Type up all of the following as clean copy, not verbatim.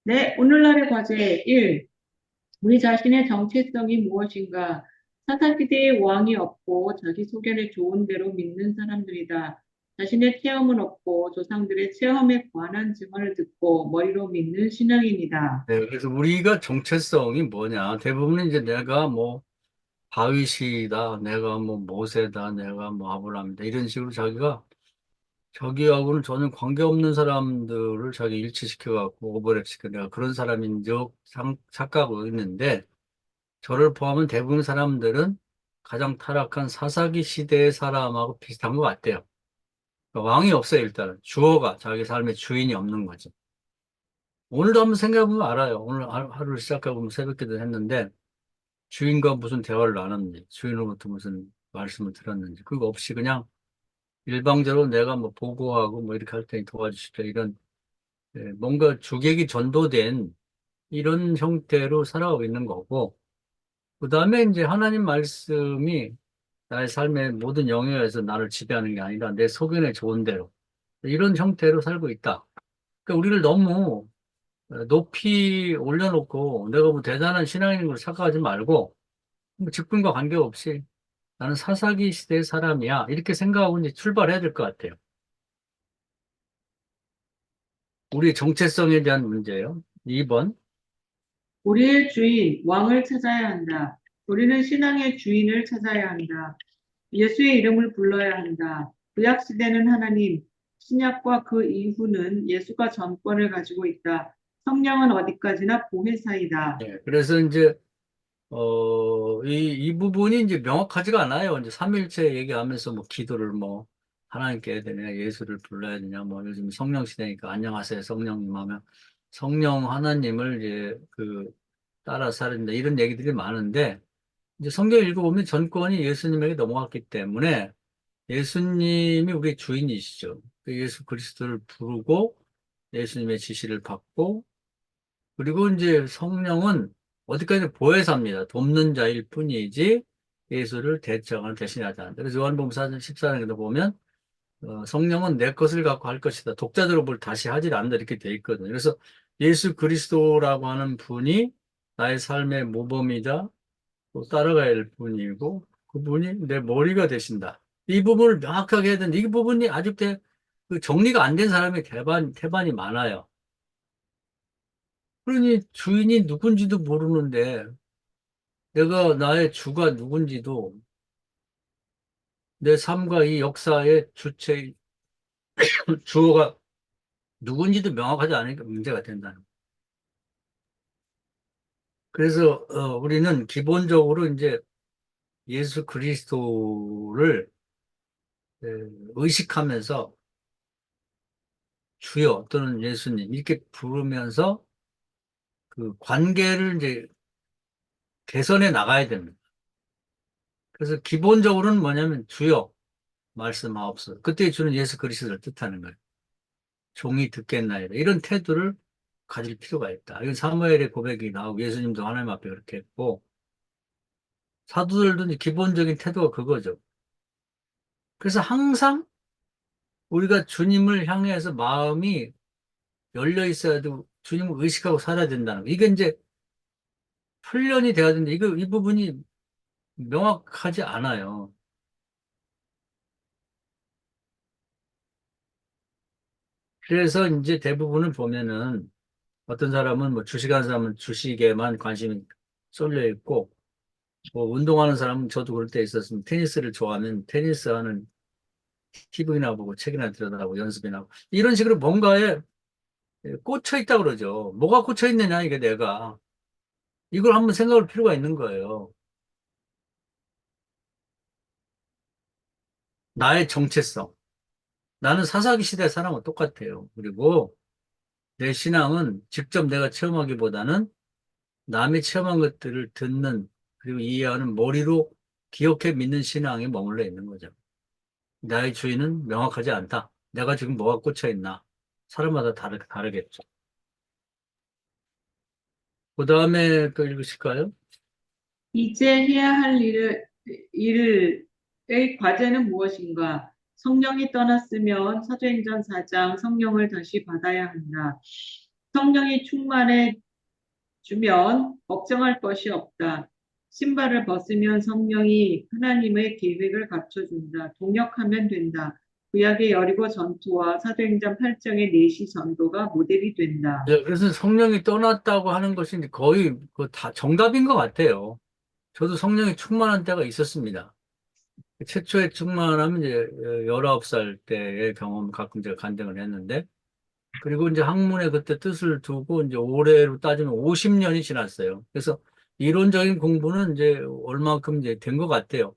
네, 오늘날의 과제 1. 우리 자신의 정체성이 무엇인가? 사사기대의 왕이 없고 자기 소견에 좋은 대로 믿는 사람들이다. 자신의 체험은 없고 조상들의 체험에 관한 증언을 듣고 머리로 믿는 신앙입니다. 네, 그래서 우리가 정체성이 뭐냐? 대부분은 이제 내가 뭐 다윗이다, 내가 뭐 모세다, 내가 뭐 아브라함이다 이런 식으로 자기가 자기하고는 전혀 관계없는 사람들을 자기 일치시켜 갖고 오버랩시켜 내가 그런 사람인 적 착각하고 있는데 저를 포함한 대부분 사람들은 가장 타락한 사사기 시대의 사람하고 비슷한 것 같아요. 그러니까 왕이 없어요, 일단은. 주어가 자기 삶의 주인이 없는 거죠. 오늘도 한번 생각해보면 알아요. 오늘 하루를 시작해보면 새벽기도 했는데 주인과 무슨 대화를 나눴는지, 주인으로부터 무슨 말씀을 들었는지, 그거 없이 그냥 일방적으로 내가 뭐 보고하고 뭐 이렇게 할 테니 도와주십시오. 이런, 뭔가 주객이 전도된 이런 형태로 살아가고 있는 거고, 그 다음에 이제 하나님 말씀이 나의 삶의 모든 영역에서 나를 지배하는 게 아니라 내 소견에 좋은 대로 이런 형태로 살고 있다. 그러니까 우리를 너무 높이 올려놓고 내가 뭐 대단한 신앙인인 걸 착각하지 말고 뭐 직분과 관계없이 나는 사사기 시대의 사람이야. 이렇게 생각하고 이제 출발해야 될 것 같아요. 우리의 정체성에 대한 문제예요. 2번. 우리의 주인, 왕을 찾아야 한다. 우리는 신앙의 주인을 찾아야 한다. 예수의 이름을 불러야 한다. 구약 시대는 하나님, 신약과 그 이후는 예수가 전권을 가지고 있다. 성령은 어디까지나 보혜사이다. 그래서 이제, 이 부분이 이제 명확하지가 않아요. 이제 삼일체 얘기하면서 뭐 기도를 뭐 하나님께 해야 되냐, 예수를 불러야 되냐, 뭐 요즘 성령 시대니까 안녕하세요, 성령님 하면 성령 하나님을 이제 따라 살인다 이런 얘기들이 많은데 이제 성경 읽어보면 전권이 예수님에게 넘어갔기 때문에 예수님이 우리의 주인이시죠. 그 예수 그리스도를 부르고 예수님의 지시를 받고 그리고 이제 성령은 어디까지 보혜사입니다. 돕는 자일 뿐이지 예수를 대적하는 대신하지 않는다. 그래서 요한복음 4장 14장에도 보면 성령은 내 것을 갖고 할 것이다. 독자적으로 뭘 다시 하지 않는다 이렇게 돼 있거든요. 그래서 예수 그리스도라고 하는 분이 나의 삶의 모범이자 또 따라가야 할 분이고 그분이 내 머리가 되신다. 이 부분을 명확하게 해야 되는데 이 부분이 아직 그 정리가 안 된 사람이 태반이 많아요. 그러니 주인이 누군지도 모르는데 내가 나의 주가 누군지도 내 삶과 이 역사의 주체, 주어가 누군지도 명확하지 않으니까 문제가 된다는 거예요. 그래서 우리는 기본적으로 이제 예수 그리스도를 에, 의식하면서 주여 또는 예수님 이렇게 부르면서 그 관계를 이제 개선해 나가야 됩니다. 그래서 기본적으로는 뭐냐면 주여 말씀하옵소서. 그때 주는 예수 그리스도를 뜻하는 거예요. 종이 듣겠나이다. 이런 태도를 가질 필요가 있다. 이건 사무엘의 고백이 나오고 예수님도 하나님 앞에 그렇게 했고 사도들도 이제 기본적인 태도가 그거죠. 그래서 항상 우리가 주님을 향해서 마음이 열려 있어야 도 주님을 의식하고 살아야 된다는 거. 이게 이제 훈련이 돼야 되는데 이 부분이 명확하지 않아요. 그래서 이제 대부분을 보면은 어떤 사람은 뭐 주식하는 사람은 주식에만 관심이 쏠려 있고 뭐 운동하는 사람은 저도 그럴 때 있었으면 테니스를 좋아하면 테니스 하는 TV나 보고 책이나 들여다보고 연습이나 하고 이런 식으로 뭔가에 꽂혀 있다 그러죠. 뭐가 꽂혀 있느냐 이게 내가 이걸 한번 생각할 필요가 있는 거예요. 나의 정체성. 나는 사사기 시대 사람은 똑같아요. 그리고 내 신앙은 직접 내가 체험하기보다는 남이 체험한 것들을 듣는 그리고 이해하는 머리로 기억해 믿는 신앙에 머물러 있는 거죠. 나의 주인은 명확하지 않다. 내가 지금 뭐가 꽂혀 있나? 사람마다 다르겠죠. 그 다음에 또 읽으실까요? 이제 해야 할 일의 과제는 무엇인가? 성령이 떠났으면 사도행전 4장 성령을 다시 받아야 한다. 성령이 충만해 주면 걱정할 것이 없다. 신발을 벗으면 성령이 하나님의 계획을 갖춰준다. 동역하면 된다. 구약의 여리고 전투와 사도행전 8장의 내시 전도가 모델이 된다. 예, 그래서 성령이 떠났다고 하는 것이 이제 거의 그 다 정답인 것 같아요. 저도 성령이 충만한 때가 있었습니다. 최초의 충만하면 이제 19살 때의 경험 가끔 제가 간증을 했는데, 그리고 이제 학문에 그때 뜻을 두고 이제 올해로 따지면 50년이 지났어요. 그래서 이론적인 공부는 이제 얼마만큼 이제 된 것 같아요.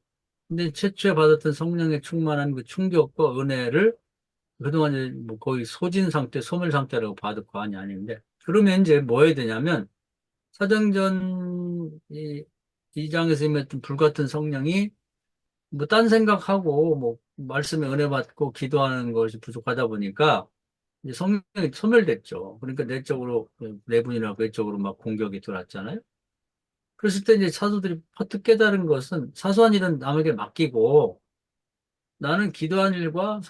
근데 최초에 받았던 성령의 충만한 그 충격과 은혜를 그동안 이제 뭐 거의 소진 상태, 소멸 상태라고 봐도 과언이 아닌데, 그러면 이제 뭐 해야 되냐면, 사도행전 이 2장에서 임했던 불같은 성령이 뭐 딴 생각하고 뭐 말씀에 은혜 받고 기도하는 것이 부족하다 보니까 이제 성령이 소멸됐죠. 그러니까 내적으로 내분이나 외적으로 막 공격이 들어왔잖아요. 그랬을 때 이제 사도들이 퍼뜩 깨달은 것은 사소한 일은 남에게 맡기고 나는 기도한 일과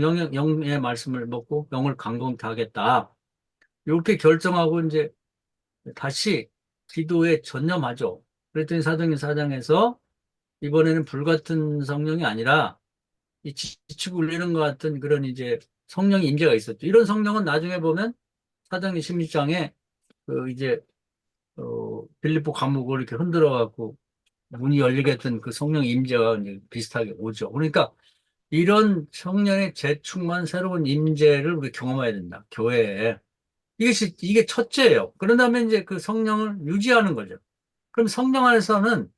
영의 말씀을 먹고 영을 강건케 하겠다. 이렇게 결정하고 이제 다시 기도에 전념하죠. 그랬더니 사도행전 4장에서 이번에는 불같은 성령이 아니라 이 지치고 울리는 것 같은 그런 이제 성령의 임재가 있었죠. 이런 성령은 나중에 보면 사도행전 16장에 그 이제 빌립보 감옥을 이렇게 흔들어 갖고 문이 열리게 했던 그 성령 임재와 이제 비슷하게 오죠. 그러니까 이런 성령의 재충만 새로운 임재를 우리 경험해야 된다. 교회에. 이게 첫째예요. 그런 다음에 이제 그 성령을 유지하는 거죠. 그럼 성령 안에서는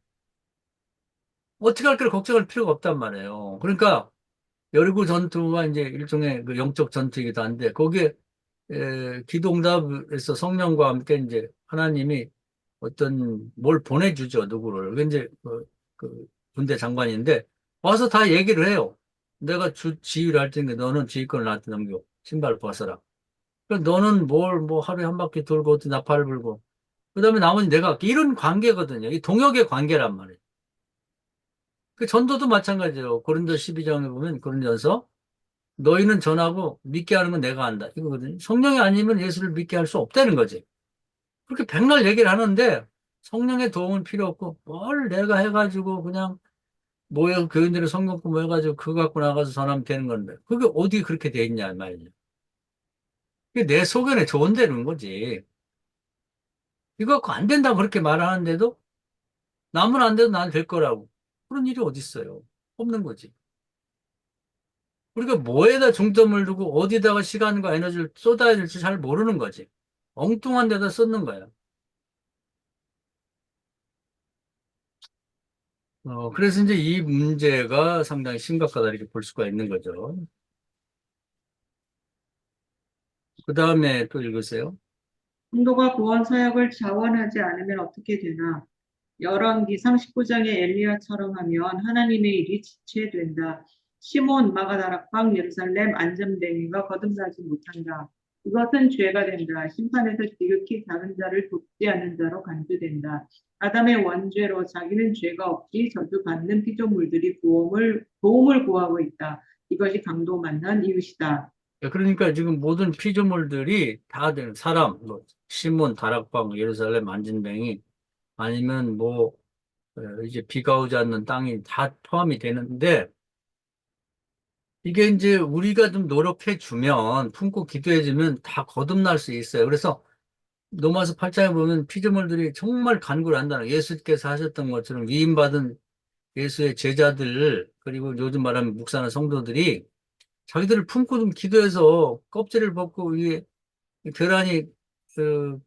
어떻게 할 거를 걱정할 필요가 없단 말이에요. 그러니까 여리고 전투가 이제 일종의 그 영적 전투이기도 한데 거기에 기도응답에서 성령과 함께 이제 하나님이 어떤 뭘 보내주죠, 누구를. 그게 이제 그 군대 장관인데 와서 다 얘기를 해요. 내가 지휘를 할 테니까 너는 지휘권을 나한테 넘겨. 신발을 벗어라. 그럼 너는 뭐 하루에 한 바퀴 돌고 어떤 나팔을 불고 그다음에 나머지 내가 할게. 이런 관계거든요. 이 동역의 관계란 말이에요. 그 전도도 마찬가지예요. 고린도 12장에 보면 고린도전서 너희는 전하고 믿게 하는 건 내가 한다. 이거거든요. 성령이 아니면 예수를 믿게 할 수 없다는 거지. 그렇게 백날 얘기를 하는데 성령의 도움은 필요 없고 뭘 내가 해가지고 그냥 모여 교인들의 성경 공부해가지고 그거 갖고 나가서 전하면 되는 건데 그게 어디 그렇게 돼 있냐 말이야. 그게 내 소견에 좋은데는 거지. 이거 갖고 안 된다고 그렇게 말하는데도 남은 안 돼도 난 될 거라고. 그런 일이 어디 있어요. 없는 거지. 우리가 뭐에다 중점을 두고 어디다가 시간과 에너지를 쏟아야 될지 잘 모르는 거지. 엉뚱한 데다 쏟는 거야. 그래서 이제 이 문제가 상당히 심각하다 이렇게 볼 수가 있는 거죠. 그 다음에 또 읽으세요. 성도가 구원 사역을 자원하지 않으면 어떻게 되나? 열왕기 39장의 엘리야처럼 하면 하나님의 일이 지체된다. 시몬 마가다락방 예루살렘 안전뱅이가 거듭나지 못한다. 이것은 죄가 된다. 심판에서 지극히 작은 자를 돕지 않는 자로 간주된다. 아담의 원죄로 자기는 죄가 없이 저주받는 피조물들이 도움을 구하고 있다. 이것이 강도 만난 이유시다. 그러니까 지금 모든 피조물들이 다들 사람, 뭐 시몬, 다락방, 예루살렘 안전뱅이 아니면 뭐 이제 비가 오지 않는 땅이 다 포함이 되는데 이게 이제 우리가 좀 노력해 주면 품고 기도해 주면 다 거듭날 수 있어요. 그래서 로마서 8장에 보면 피조물들이 정말 간구를 한다는 거예요. 예수께서 하셨던 것처럼 위임받은 예수의 제자들 그리고 요즘 말하면 묵사나 성도들이 자기들을 품고 좀 기도해서 껍질을 벗고 이게 계란이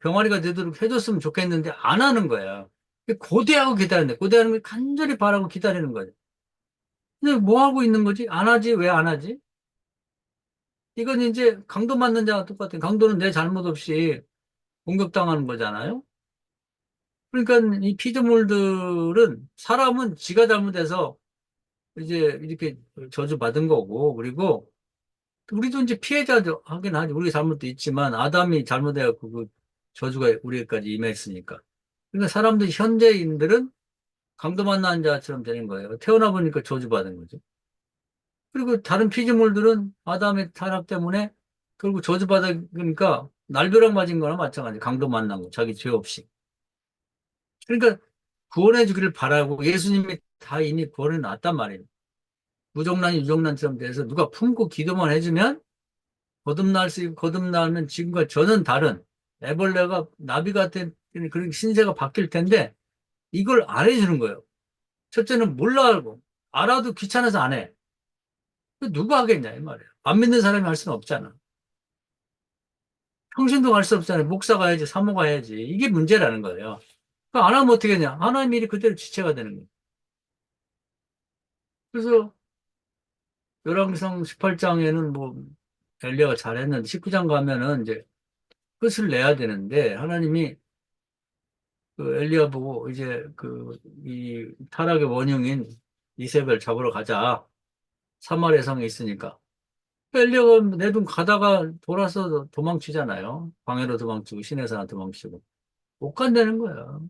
병아리가 되도록 해줬으면 좋겠는데 안 하는 거야. 고대하고 기다리는데 고대하는 게 간절히 바라고 기다리는 거죠. 근데 뭐 하고 있는 거지? 안 하지? 왜 안 하지? 이건 이제 강도 맞는 자와 똑같아요. 강도는 내 잘못 없이 공격당하는 거잖아요. 그러니까 이 피조물들은 사람은 지가 잘못해서 이제 이렇게 저주받은 거고 그리고 우리도 이제 피해자죠. 하긴 하지. 우리 잘못도 있지만 아담이 잘못해갖고 그 저주가 우리에까지 임했으니까. 그러니까 사람들 현재인들은 강도 만난 자처럼 되는 거예요. 태어나 보니까 저주받은 거죠. 그리고 다른 피조물들은 아담의 타락 때문에 결국 저주받으니까 날벼락 맞은 거나 마찬가지. 강도 만난 거. 자기 죄 없이. 그러니까 구원해 주기를 바라고 예수님이 다 이미 구원해 놨단 말이에요. 무정란 유정란처럼 돼서 누가 품고 기도만 해주면 거듭날 수 있고 거듭나면 지금과 전혀 다른 애벌레가 나비 같은 그런 신세가 바뀔 텐데 이걸 안 해주는 거예요. 첫째는 몰라 알고 알아도 귀찮아서 안 해. 누가 하겠냐 이 말이에요. 안 믿는 사람이 할 수는 없잖아. 평신도 갈 수 없잖아요. 목사 가야지, 사모 가야지. 이게 문제라는 거예요. 그안 하면 어떻게 하냐? 하나님 일이 그대로 지체가 되는 거예요. 그래서 열왕기상 18장에는 뭐 엘리야가 잘했는데 19장 가면은 이제 끝을 내야 되는데 하나님이 그 엘리야 보고 이제 그 이 타락의 원흉인 이세벨 잡으러 가자. 사마리아 성에 있으니까. 엘리야가 내 돈 가다가 돌아서 도망치잖아요. 광야로 도망치고 시내산으로 도망치고. 못 간다는 거야.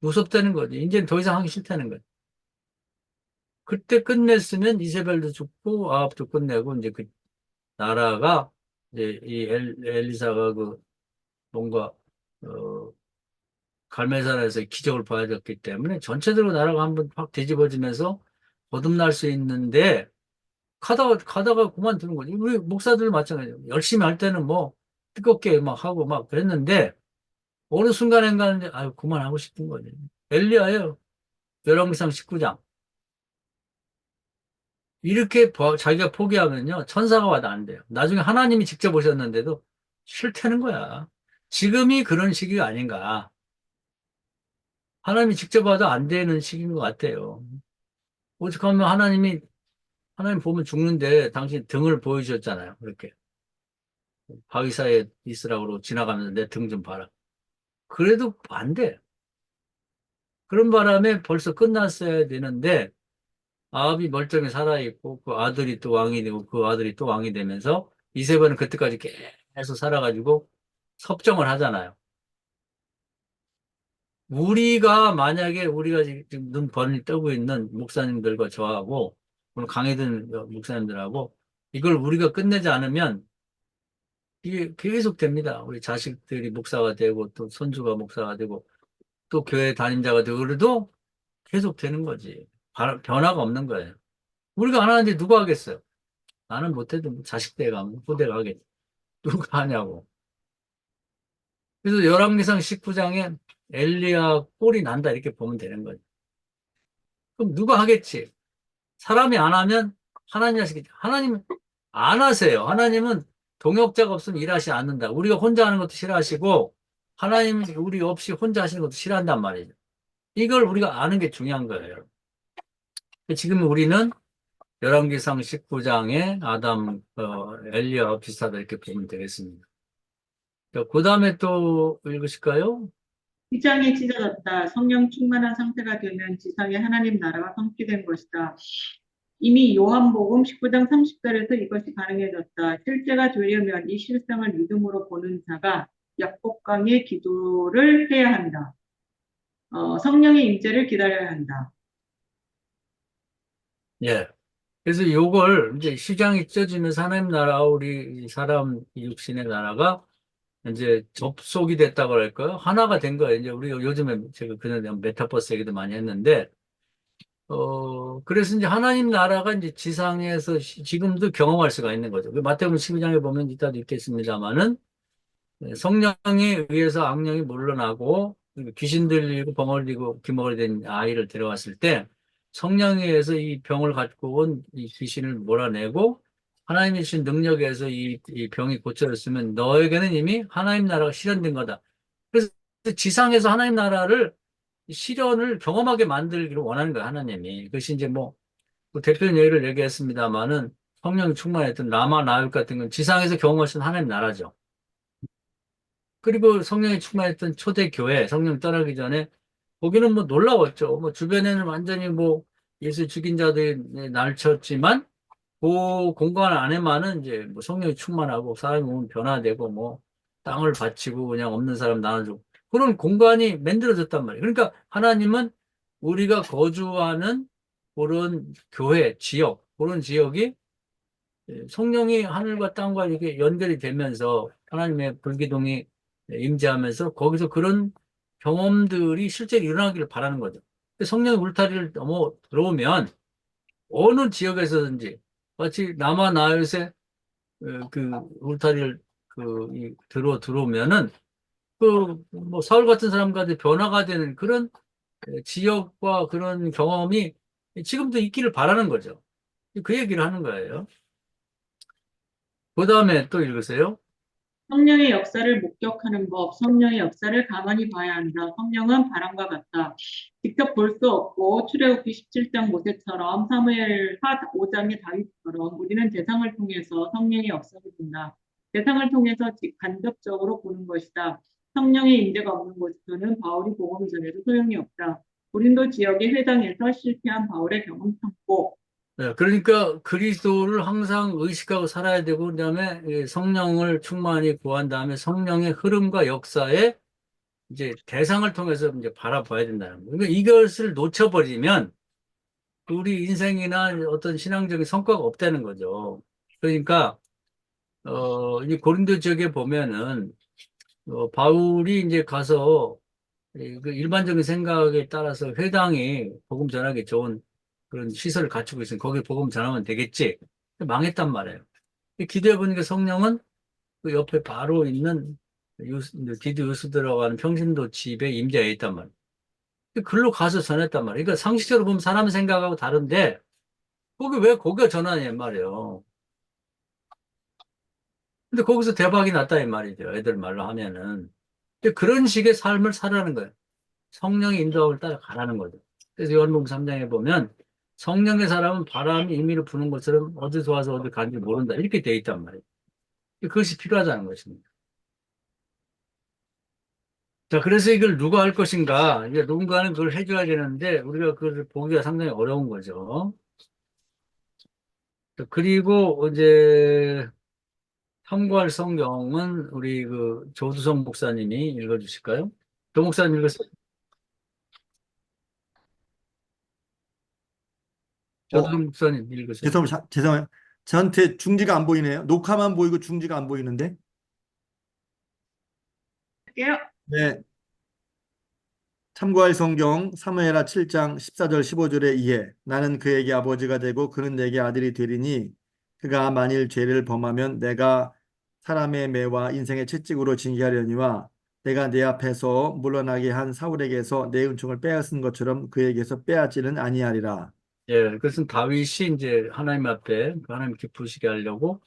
무섭다는 거지. 이제는 더 이상 하기 싫다는 거야. 그때 끝냈으면 이세벨도 죽고 아합도 끝내고 이제 그 나라가 이제 이 엘리사가 그 뭔가 어 갈멜산에서 기적을 보여줬기 때문에 전체적으로 나라가 한번 확 뒤집어지면서 거듭날 수 있는데 가다가 그만두는 거지. 우리 목사들 마찬가지예요. 열심히 할 때는 뭐 뜨겁게 막 하고 막 그랬는데 어느 순간인가는 아유 그만하고 싶은 거지. 엘리야예요. 열왕기상 19장. 이렇게 자기가 포기하면요 천사가 와도 안 돼요. 나중에 하나님이 직접 오셨는데도 싫다는 거야. 지금이 그런 시기가 아닌가. 하나님이 직접 와도 안 되는 시기인 것 같아요. 오죽하면 하나님 보면 죽는데 당신 등을 보여주셨잖아요. 그렇게. 바위 사이에 있으라고 그러고 지나가면서 내 등 좀 봐라. 그래도 안 돼. 그런 바람에 벌써 끝났어야 되는데 아합이 멀쩡히 살아있고 그 아들이 또 왕이 되고 그 아들이 또 왕이 되면서 이세벨은 그때까지 계속 살아가지고 섭정을 하잖아요. 만약에 우리가 지금 눈 번이 뜨고 있는 목사님들과 저하고 오늘 강해든 목사님들하고 이걸 우리가 끝내지 않으면 이게 계속 됩니다. 우리 자식들이 목사가 되고 또 손주가 목사가 되고 또 교회 담임자가 되고 그래도 계속 되는 거지. 변화가 없는 거예요. 우리가 안 하는데 누가 하겠어요? 나는 못해도 뭐 자식대가 하면 후대가 하겠지. 누가 하냐고. 그래서 열왕기상 19장에 엘리야 꼴이 난다 이렇게 보면 되는 거죠. 그럼 누가 하겠지? 사람이 안 하면 하나님 하시겠지. 하나님은 안 하세요. 하나님은 동역자가 없으면 일하시 않는다. 우리가 혼자 하는 것도 싫어하시고 하나님이 우리 없이 혼자 하시는 것도 싫어한단 말이죠. 이걸 우리가 아는 게 중요한 거예요. 지금 우리는 열왕기상 19장에 엘리야와 비슷하다 이렇게 보면 되겠습니다. 그 다음에 또 읽으실까요? 휘장이 찢어졌다. 성령 충만한 상태가 되면 지상에 하나님 나라가 성취된 것이다. 이미 요한복음 19장 30절에서 이것이 가능해졌다. 실제가 되려면 이 실상을 믿음으로 보는 자가 약복강의 기도를 해야 한다. 성령의 임재를 기다려야 한다. 예. 그래서 요걸 이제 시장이 찢어지면서 하나님 나라, 우리 사람 육신의 나라가 이제 접속이 됐다고 할까요? 하나가 된 거예요. 이제 우리가 요즘에 제가 그냥 메타버스 얘기도 많이 했는데, 그래서 이제 하나님 나라가 이제 지상에서 지금도 경험할 수가 있는 거죠. 그 마태복음 12장에 보면 이따도 있겠습니다만은, 성령에 의해서 악령이 물러나고 귀신 들리고 벙어리고 귀머거리 된 아이를 데려왔을 때 성령에 의해서 이 병을 갖고 온 이 귀신을 몰아내고 하나님이 주신 능력에 의해서 이 병이 고쳐졌으면 너에게는 이미 하나님 나라가 실현된 거다. 그래서 지상에서 하나님 나라를 실현을 경험하게 만들기를 원하는 거예요, 하나님이. 그것이 이제 뭐 대표적인 예를 얘기했습니다만은 성령 충만했던 라마 나육 같은 건 지상에서 경험할 수 있는 하나님 나라죠. 그리고 성령이 충만했던 초대교회, 성령 떠나기 전에, 거기는 뭐 놀라웠죠. 뭐 주변에는 완전히 뭐 예수 죽인 자들이 날쳤지만, 그 공간 안에만은 이제 뭐 성령이 충만하고 사람이 몸 변화되고 뭐 땅을 바치고 그냥 없는 사람 나눠주고 그런 공간이 만들어졌단 말이에요. 그러니까 하나님은 우리가 거주하는 그런 교회, 지역, 그런 지역이 성령이 하늘과 땅과 이렇게 연결이 되면서 하나님의 불기둥이 임재하면서 거기서 그런 경험들이 실제로 일어나기를 바라는 거죠. 근데 성령의 울타리를 넘어 들어오면 어느 지역에서든지 마치 남아 나요새 그 울타리를 들어오면은 그 뭐 사울 같은 사람과도 변화가 되는 그런 지역과 그런 경험이 지금도 있기를 바라는 거죠. 그 얘기를 하는 거예요. 그 다음에 또 읽으세요. 성령의 역사를 목격하는 법, 성령의 역사를 가만히 봐야 한다. 성령은 바람과 같다. 직접 볼 수 없고 출애굽기 17장 모세처럼 사무엘 하 5장의 다윗처럼 우리는 대상을 통해서 성령의 역사를 본다. 대상을 통해서 간접적으로 보는 것이다. 성령의 임재가 없는 곳에서는 바울이 복음을 전해도 소용이 없다. 고린도 지역의 회당에서 실패한 바울의 경험 참고 네, 그러니까 그리스도를 항상 의식하고 살아야 되고, 그다음에 성령을 충만히 구한 다음에 성령의 흐름과 역사에 이제 대상을 통해서 이제 바라봐야 된다는 거예요. 그러니까 이것을 놓쳐버리면 우리 인생이나 어떤 신앙적인 성과가 없다는 거죠. 그러니까 이 고린도 지역에 보면은 바울이 이제 가서 그 일반적인 생각에 따라서 회당이 복음 전하기 좋은 그런 시설을 갖추고 있으니 거기 복음 전하면 되겠지. 망했단 말이에요. 기도해 보니까 성령은 그 옆에 바로 있는 디드 유스드라고 하는 평신도 집에 임재해 있단 말이에요. 글로 가서 전했단 말이에요. 그러니까 상식적으로 보면 사람 생각하고 다른데 거기 왜 거기가 전하냐 말이에요. 근데 거기서 대박이 났다 이 말이죠. 애들 말로 하면은. 근데 그런 식의 삶을 살아가는 거예요. 성령의 인도함을 따라가라는 거죠. 그래서 요한복음 3장에 보면 성령의 사람은 바람이 임의로 부는 것처럼 어디서 와서 어디 가는지 모른다. 이렇게 돼 있단 말이에요. 그것이 필요하다는 것입니다. 자, 그래서 이걸 누가 할 것인가? 이제 누군가는 그걸 해줘야 되는데 우리가 그걸 보기가 상당히 어려운 거죠. 자, 그리고 이제 참고할 성경은 우리 그 조두성 목사님이 읽어주실까요? 조 목사님 읽으세요. 어, 조두성 목사님 읽으세요. 죄송해요. 저한테 중지가 안 보이네요. 녹화만 보이고 중지가 안 보이는데. 할게요. 네. 참고할 성경 사무엘하 7장 14절 15절에 이에 나는 그에게 아버지가 되고 그는 내게 아들이 되리니 그가 만일 죄를 범하면 내가 사람의 매와 인생의 채찍으로 징계하려니와 내가 내 앞에서 물러나게 한 사울에게서 내 은총을 빼앗은 것처럼 그에게서 빼앗지는 아니하리라. 예, 그것은 다윗이 이제 하나님 앞에 그 하나님 기쁘시게 하려고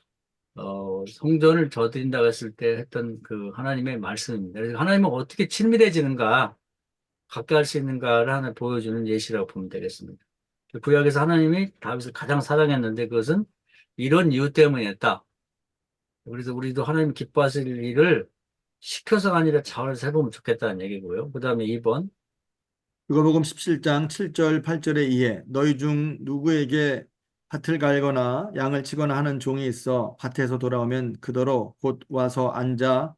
성전을 저드린다고 했을 때 했던 그 하나님의 말씀입니다. 그래서 하나님은 어떻게 친밀해지는가, 가까이 할 수 있는가를 하나 보여주는 예시라고 보면 되겠습니다. 구약에서 하나님이 다윗을 가장 사랑했는데 그것은 이런 이유 때문이었다. 그래서 우리도 하나님 기뻐하실 일을 시켜서가 아니라 잘해서 해보면 좋겠다는 얘기고요. 그 다음에 2번. 누가복음 17장 7절 8절에 이에 너희 중 누구에게 밭을 갈거나 양을 치거나 하는 종이 있어 밭에서 돌아오면 그더러 곧 와서 앉아서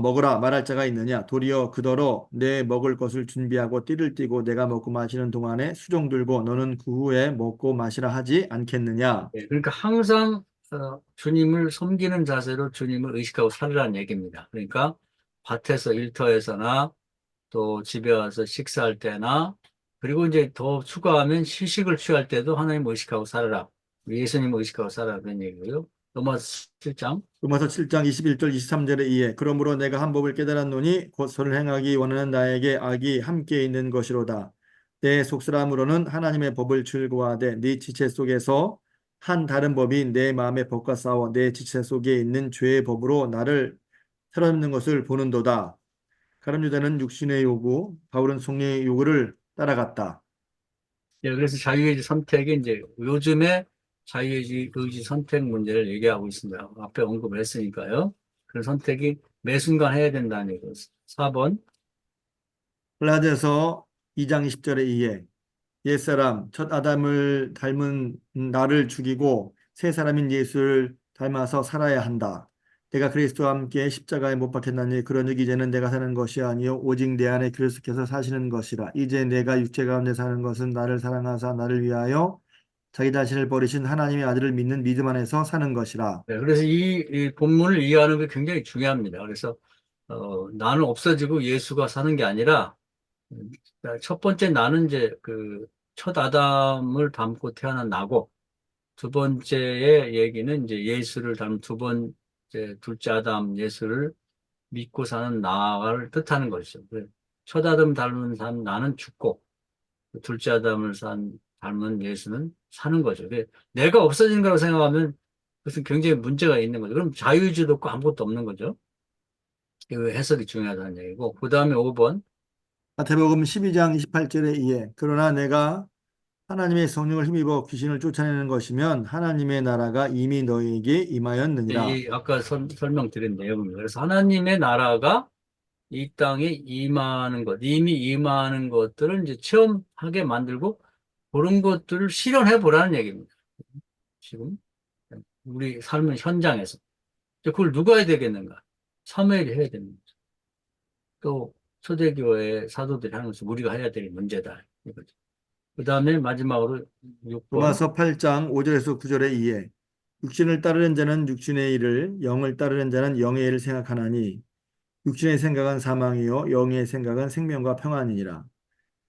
먹으라 말할 자가 있느냐 도리어 그더러 내 먹을 것을 준비하고 띠를 띠고 내가 먹고 마시는 동안에 수종 들고 너는 그 후에 먹고 마시라 하지 않겠느냐. 예, 그러니까 항상 주님을 섬기는 자세로 주님을 의식하고 살으라는 얘기입니다. 그러니까 밭에서 일터에서나 또 집에 와서 식사할 때나 그리고 이제 더 추가하면 휴식을 취할 때도 하나님 의식하고 살아라. 예수님 의식하고 살아라 그런 얘기고요. 로마서 7장. 로마서 7장 21절 23절에 이에 그러므로 내가 한 법을 깨달았노니 곧 선을 행하기 원하는 나에게 악이 함께 있는 것이로다. 내 속사람으로는 하나님의 법을 즐거워하되 네 지체 속에서 한 다른 법이 내 마음의 법과 싸워 내 지체 속에 있는 죄의 법으로 나를 사로잡는 것을 보는도다. 가룟 유다는 육신의 요구, 바울은 성령의 요구를 따라갔다. 예, 그래서 자유의지 선택이 이제 요즘에 자유의지 선택 문제를 얘기하고 있습니다. 앞에 언급을 했으니까요. 그 선택이 매 순간 해야 된다는 얘기죠. 4번. 갈라디아서 2장 20절에 이에 옛사람 첫 아담을 닮은 나를 죽이고 새 사람인 예수를 닮아서 살아야 한다. 내가 그리스도와 함께 십자가에 못 박혔나니 그러니 이제는 내가 사는 것이 아니요 오직 내 안에 그리스도께서 사시는 것이라. 이제 내가 육체 가운데 사는 것은 나를 사랑하사 나를 위하여 자기 자신을 버리신 하나님의 아들을 믿는 믿음 안에서 사는 것이라. 네, 그래서 이 본문을 이해하는 게 굉장히 중요합니다. 그래서 나는 없어지고 예수가 사는 게 아니라 첫 번째 나는 이제 그 첫 아담을 닮고 태어난 나고 두 번째의 얘기는 이제 예수를 닮은 두 번째 둘째 아담 예수를 믿고 사는 나를 뜻하는 것이죠. 첫 아담 닮은 나는 죽고 둘째 아담을 닮은 예수는 사는 거죠. 내가 없어진 거라고 생각하면 그것은 굉장히 문제가 있는 거죠. 그럼 자유의지도 없고 아무것도 없는 거죠. 그 해석이 중요하다는 얘기고. 그 다음에 5번. 마태복음 12장 28절에 이에 그러나 내가 하나님의 성령을 힘입어 귀신을 쫓아내는 것이면 하나님의 나라가 이미 너희에게 임하였느니라. 이 아까 설명드린 내용입니다. 그래서 하나님의 나라가 이 땅에 임하는 것, 이미 임하는 것들을 이제 체험하게 만들고 그런 것들을 실현해 보라는 얘기입니다. 지금 우리 삶의 현장에서. 이제 그걸 누가 해야 되겠는가? 사무엘이 해야 되는 거죠. 또 초대교회 사도들이 하는 것은 우리가 해야 될 문제다. 이거죠. 그 다음에 마지막으로 6번. 로마서 8장 5절에서 9절에 이에 육신을 따르는 자는 육신의 일을 영을 따르는 자는 영의 일을 생각하나니 육신의 생각은 사망이요 영의 생각은 생명과 평안이니라.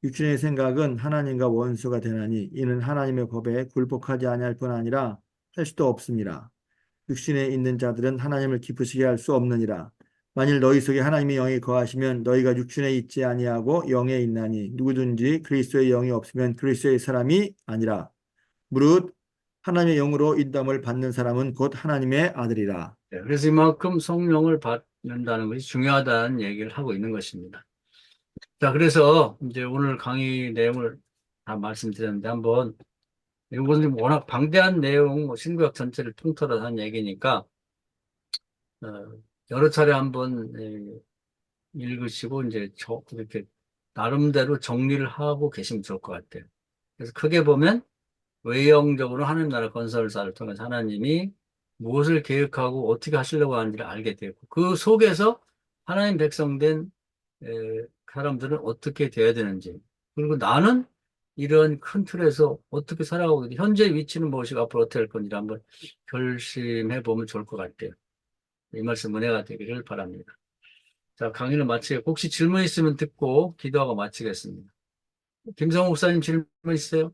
육신의 생각은 하나님과 원수가 되나니 이는 하나님의 법에 굴복하지 아니할 뿐 아니라 할 수도 없습니다. 육신에 있는 자들은 하나님을 기쁘시게 할 수 없느니라. 만일 너희 속에 하나님의 영이 거하시면 너희가 육신에 있지 아니하고 영에 있나니 누구든지 그리스도의 영이 없으면 그리스도의 사람이 아니라. 무릇 하나님의 영으로 인도함을 받는 사람은 곧 하나님의 아들이라. 네, 그래서 이만큼 성령을 받는다는 것이 중요하다는 얘기를 하고 있는 것입니다. 자, 그래서 이제 오늘 강의 내용을 다 말씀드렸는데 한번 이건 워낙 방대한 내용, 뭐 신구약 전체를 통틀어서 한 얘기니까 어, 여러 차례 한번 읽으시고 이제 이렇게 나름대로 정리를 하고 계시면 좋을 것 같아요. 그래서 크게 보면 외형적으로 하나님 나라 건설사를 통해서 하나님이 무엇을 계획하고 어떻게 하시려고 하는지를 알게 되고 그 속에서 하나님 백성된 사람들은 어떻게 돼야 되는지 그리고 나는 이런 큰 틀에서 어떻게 살아가고 있는지 현재 위치는 무엇이고 앞으로 어떻게 할 건지 한번 결심해 보면 좋을 것 같아요. 이 말씀 은혜가 되기를 바랍니다. 자, 강의를 마치고 혹시 질문 있으면 듣고 기도하고 마치겠습니다. 김성호 목사님 질문 있어요?